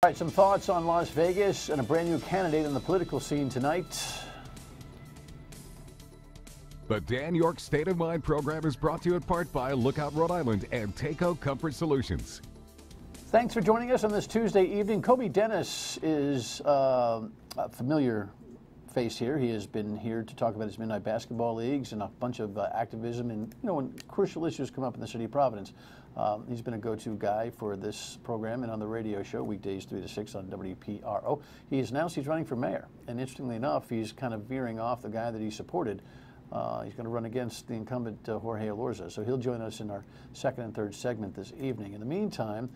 All right, some thoughts on Las Vegas and a brand new candidate on the political scene tonight. The Dan York State of Mind program is brought to you in part by Lookout Rhode Island and Takeo Comfort Solutions. Thanks for joining us on this Tuesday evening. Kobe Dennis is a familiar face here. He has been here to talk about his Midnight Basketball Leagues and a bunch of activism and, when crucial issues come up in the city of Providence. He's been a go-to guy for this program and on the radio show weekdays 3 to 6 on WPRO. He has announced he's running for mayor, and interestingly enough, he's kind of veering off the guy that he supported. He's going to run against the incumbent Jorge Elorza, so he'll join us in our second and third segment this evening. In the meantime,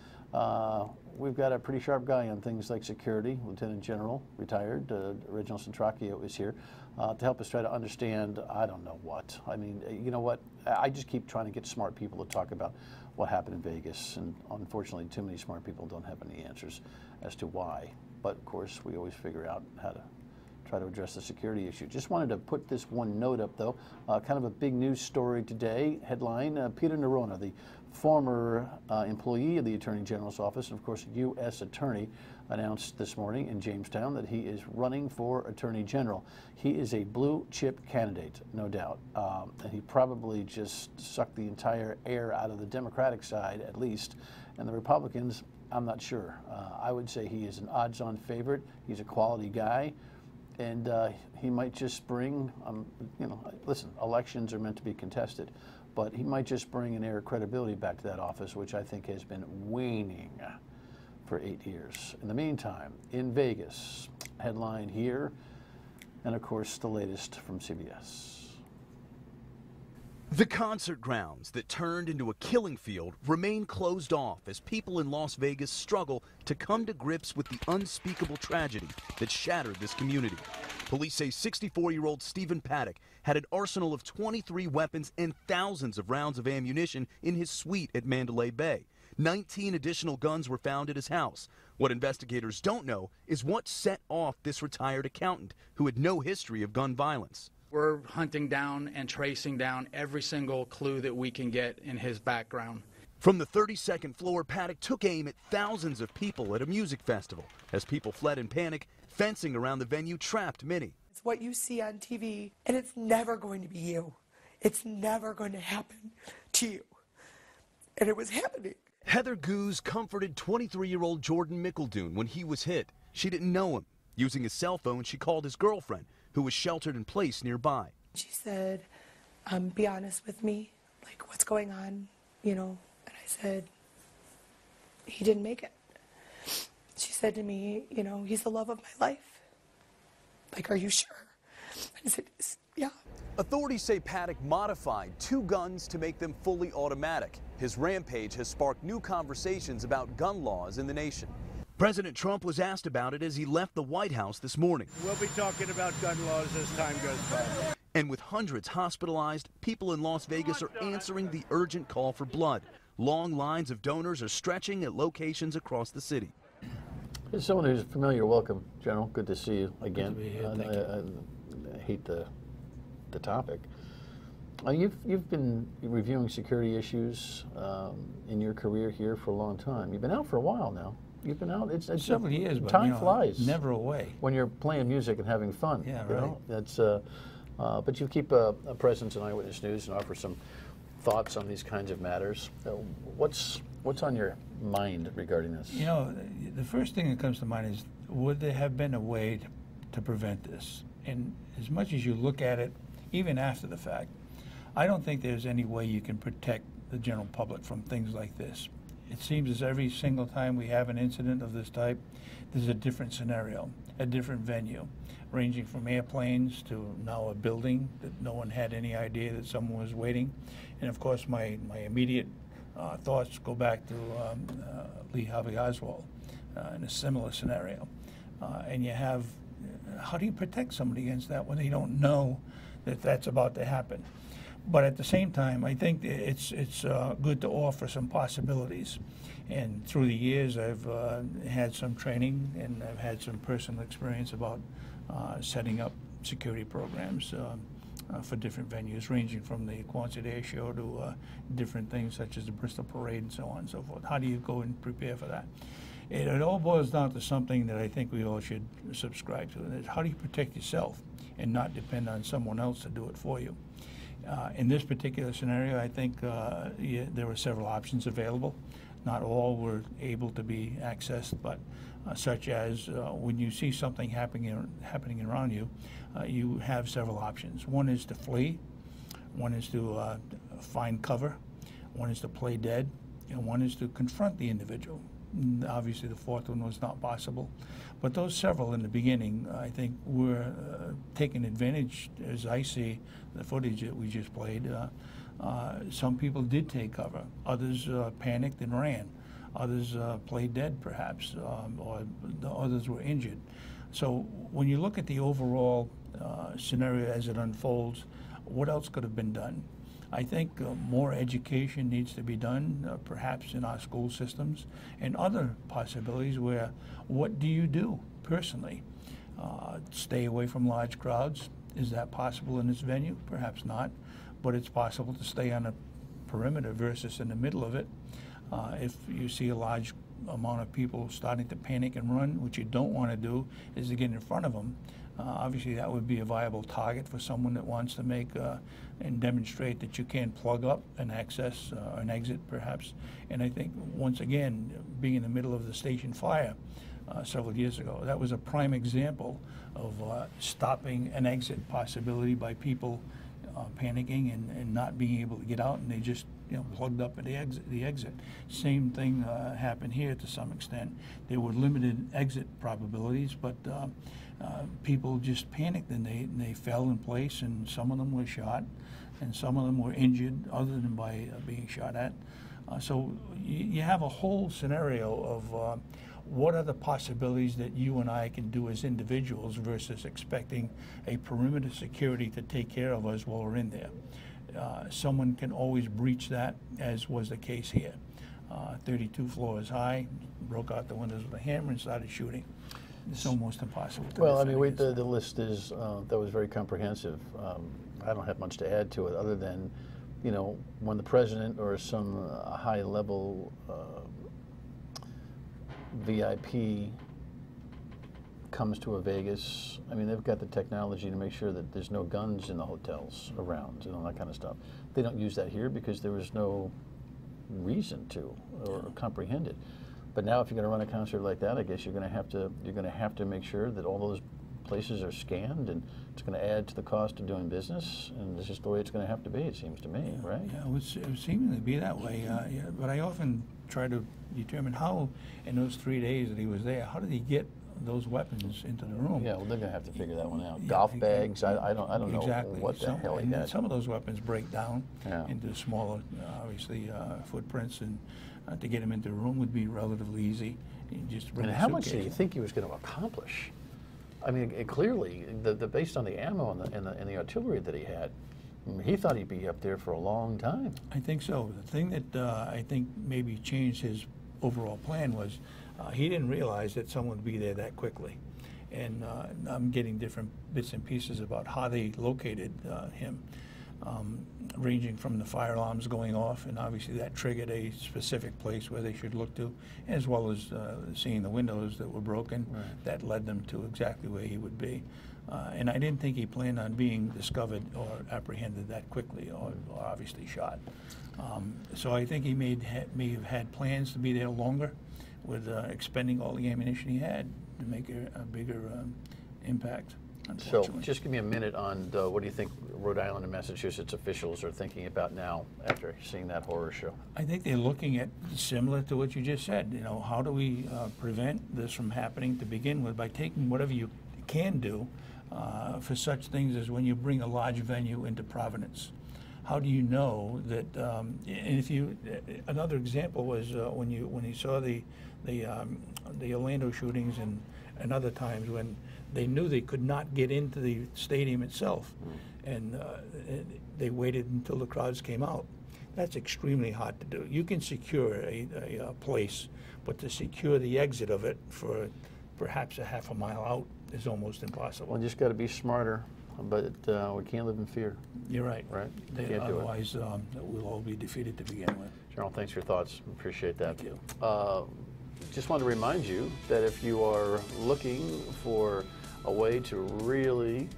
we've got a pretty sharp guy on things like security. Lieutenant General, retired, Reginald Centracchio is here to help us try to understand, I don't know what. I mean, you know what? I just keep trying to get smart people to talk about what happened in Vegas, and unfortunately too many smart people don't have any answers as to why. But of course, we always figure out how to try to address the security issue. Just wanted to put this one note up, though. Kind of a big news story today. Headline, Peter Nerona, the former employee of the Attorney General's office, and of course U.S. Attorney, announced this morning in Jamestown that he is running for Attorney General. He is a blue chip candidate, no doubt. And he probably just sucked the entire air out of the Democratic side, at least. And the Republicans, I'm not sure. I would say he is an odds-on favorite. He's a quality guy. And he might just bring, listen, elections are meant to be contested, but he might just bring an air of credibility back to that office, which I think has been waning for 8 years. In the meantime, in Vegas, headline here, and of course the latest from CBS. The concert grounds that turned into a killing field remain closed off as people in Las Vegas struggle to come to grips with the unspeakable tragedy that shattered this community. Police say 64-year-old Stephen Paddock had an arsenal of 23 weapons and thousands of rounds of ammunition in his suite at Mandalay Bay. 19 additional guns were found at his house. What investigators don't know is what set off this retired accountant who had no history of gun violence. We're hunting down and tracing down every single clue that we can get in his background. From the 32nd floor, Paddock took aim at thousands of people at a music festival. As people fled in panic, fencing around the venue trapped many. It's what you see on TV, and it's never going to be you. It's never going to happen to you. And it was happening. Heather Goose comforted 23-year-old Jordan Mickeldoon when he was hit. She didn't know him. Using his cell phone, she called his girlfriend, who was sheltered in place nearby. She said, be honest with me, like, what's going on, And I said, he didn't make it. She said to me, he's the love of my life. Like, are you sure? I said, yeah. Authorities say Paddock modified 2 guns to make them fully automatic. His rampage has sparked new conversations about gun laws in the nation. President Trump was asked about it as he left the White House this morning. We'll be talking about gun laws as time goes by. And with hundreds hospitalized, people in Las Vegas are answering the urgent call for blood. Long lines of donors are stretching at locations across the city. As someone who's familiar, welcome, General. Good to see you again. Good to be here. Thank you. I hate the topic. You've been reviewing security issues in your career here for a long time. You've been out for a while now. You've been out. It's several years, but time flies. Never away. When you're playing music and having fun. Yeah, you right. know? That's but you keep a presence in Eyewitness News and offer some thoughts on these kinds of matters. What's on your mind regarding this? The first thing that comes to mind is, would there have been a way to prevent this? And as much as you look at it, even after the fact, I don't think there's any way you can protect the general public from things like this. It seems as every single time we have an incident of this type, there's a different scenario, a different venue, ranging from airplanes to now a building that no one had any idea that someone was waiting. And of course, my immediate thoughts go back to Lee Harvey Oswald in a similar scenario. And you have, how do you protect somebody against that when they don't know that that's about to happen? But at the same time, I think it's good to offer some possibilities. And through the years, I've had some training and I've had some personal experience about setting up security programs for different venues, ranging from the Quonset Air Show to different things such as the Bristol Parade and so on and so forth. How do you go and prepare for that? It all boils down to something that I think we all should subscribe to, and it's how do you protect yourself and not depend on someone else to do it for you. In this particular scenario, I think there were several options available. Not all were able to be accessed, but such as when you see something happening around you, you have several options. One is to flee, one is to find cover, one is to play dead, and one is to confront the individual. Obviously, the fourth one was not possible. But those several in the beginning, I think, were taking advantage, as I see the footage that we just played. Some people did take cover. Others panicked and ran. Others played dead, perhaps, or the others were injured. So when you look at the overall scenario as it unfolds, what else could have been done? I think more education needs to be done, perhaps in our school systems, and other possibilities where what do you do personally? Stay away from large crowds. Is that possible in this venue? Perhaps not, but it's possible to stay on a perimeter versus in the middle of it. If you see a large amount of people starting to panic and run, what you don't want to do is to get in front of them. Obviously, that would be a viable target for someone that wants to make and demonstrate that you can plug up an access, an exit, perhaps. And I think, once again, being in the middle of the station fire several years ago, that was a prime example of stopping an exit possibility by people panicking and not being able to get out, and they just plugged up at the exit. Same thing happened here to some extent. There were limited exit probabilities, but people just panicked and they fell in place, and some of them were shot, and some of them were injured other than by being shot at. So you have a whole scenario of what are the possibilities that you and I can do as individuals versus expecting a perimeter security to take care of us while we're in there. Someone can always breach that, as was the case here. 32 floors high, broke out the windows with a hammer and started shooting. It's almost impossible. Well, I mean, the list is that was very comprehensive. I don't have much to add to it other than, when the president or some high-level VIP comes to a Vegas, I mean, they've got the technology to make sure that there's no guns in the hotels around and all that kind of stuff. They don't use that here because there was no reason to or comprehend it. But now, if you're going to run a concert like that, I guess you're going to have to make sure that all those places are scanned, and it's going to add to the cost of doing business, and it's just the way it's going to have to be, it seems to me, right? Yeah, it would seemingly be that way. But I often try to determine how, in those 3 days that he was there, how did he get those weapons into the room? Yeah, well, they're going to have to figure that one out. Golf bags, I don't know what the hell he had. Some of those weapons break down into smaller, obviously, footprints, and to get him into the room would be relatively easy. Just bring and how much did he think he was going to accomplish? I mean, clearly, based on the ammo and the artillery that he had, he thought he'd be up there for a long time. I think so. The thing that I think maybe changed his overall plan was he didn't realize that someone would be there that quickly. And I'm getting different bits and pieces about how they located him, ranging from the fire alarms going off, and obviously that triggered a specific place where they should look to, as well as seeing the windows that were broken. Right. That led them to exactly where he would be. And I didn't think he planned on being discovered or apprehended that quickly, or obviously shot. So I think he may have had plans to be there longer, with expending all the ammunition he had to make a bigger impact. So just give me a minute on what do you think Rhode Island and Massachusetts officials are thinking about now after seeing that horror show? I think they're looking at, similar to what you just said, how do we prevent this from happening to begin with, by taking whatever you can do for such things as when you bring a large venue into Providence. How do you know that? And if you, another example was when you saw the Orlando shootings and other times when they knew they could not get into the stadium itself, and they waited until the crowds came out. That's extremely hard to do. You can secure a place, but to secure the exit of it for perhaps a half a mile out is almost impossible. Well, you just got to be smarter, but we can't live in fear. You're right. Right? Otherwise, we'll all be defeated to begin with. General, thanks for your thoughts. Appreciate that. Thank you. just want to remind you that if you are looking for a way to really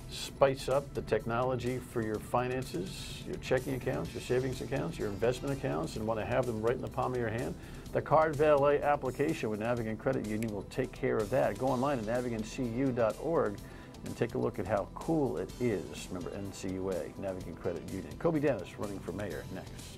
spice up the technology for your finances, your checking accounts, your savings accounts, your investment accounts, and want to have them right in the palm of your hand, the Card Valet application with Navigant Credit Union will take care of that. Go online at navigantcu.org and take a look at how cool it is. Remember, NCUA, Navigant Credit Union. Kobe Dennis running for mayor next.